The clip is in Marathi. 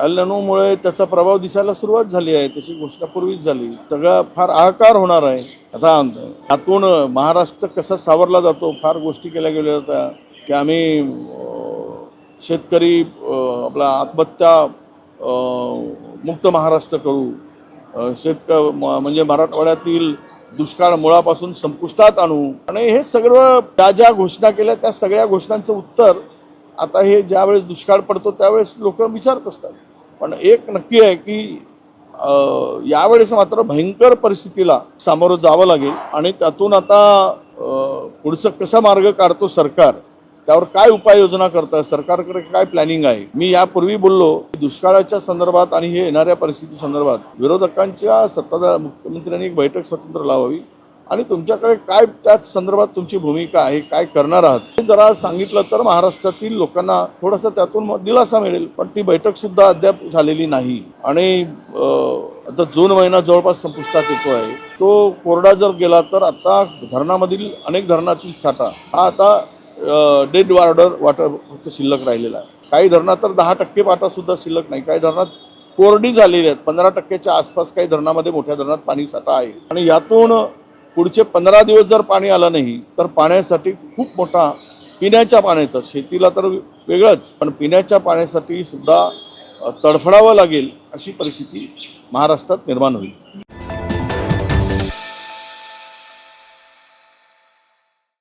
एल-निनोमुळे त्याचा प्रभाव दिसायला सुरुवात झाली आहे. त्याची घोषणा पूर्वीच झाली. सगळा फार हाहाकार होणार आहे. आता यातून महाराष्ट्र कसा सावरला जातो, फार गोष्टी केल्या गेल्या होत्या की आम्ही शेतकरी आपला आत्महत्या मुक्त महाराष्ट्र करू, म्हणजे मराठवाड्यातील दुष्काळ मुळापासून संपुष्टात आणू. आणि हे सगळं ज्या घोषणा केल्या त्या सगळ्या घोषणांचं उत्तर आता हे ज्यावेळेस दुष्काळ पडतो त्यावेळेस लोक विचारत असतात. पण एक नक्की आहे की यावेळेस मात्र भयंकर परिस्थितीला सामोरं जावं लागेल आणि त्यातून आता पुढचं कसा मार्ग काढतो सरकार, त्यावर काय उपाययोजना करतं, सरकारकडे काय प्लॅनिंग आहे. मी यापूर्वी बोललो दुष्काळाच्या संदर्भात आणि हे येणाऱ्या परिस्थिती संदर्भात विरोधकांच्या सत्ताधारी मुख्यमंत्र्यांनी एक बैठक स्वतंत्र लावावी आणि तुमच्याकडे काय त्याच संदर्भात तुमची भूमिका आहे, काय करणार आहात हे जरा सांगितलं तर महाराष्ट्रातील लोकांना थोडासा त्यातून दिलासा मिळेल. पण ती बैठक सुद्धा अद्याप झालेली नाही आणि आता जून महिना जवळपास संपुष्टात येतो आहे. तो कोरडा जर गेला तर आता धरणामधील अनेक धरणातील साठा हा आता डेड वाटर फक्त शिल्लक राहिलेला आहे. काही धरणात तर 10% वाटा सुद्धा शिल्लक नाही. काही धरणात कोरडी झालेली आहेत. 15%च्या आसपास काही धरणामध्ये मोठ्या धरणात पाणी साठा आहे आणि यातून पुढचे 15 दिवस जर पाणी आलं नाही तर पाण्यासाठी खूप मोठा पिण्याच्या पाण्याचा, शेतीला तर वेगळंच पण पिण्याच्या पाण्यासाठी सुद्धा तडफडावं लागेल अशी परिस्थिती महाराष्ट्रात निर्माण होईल.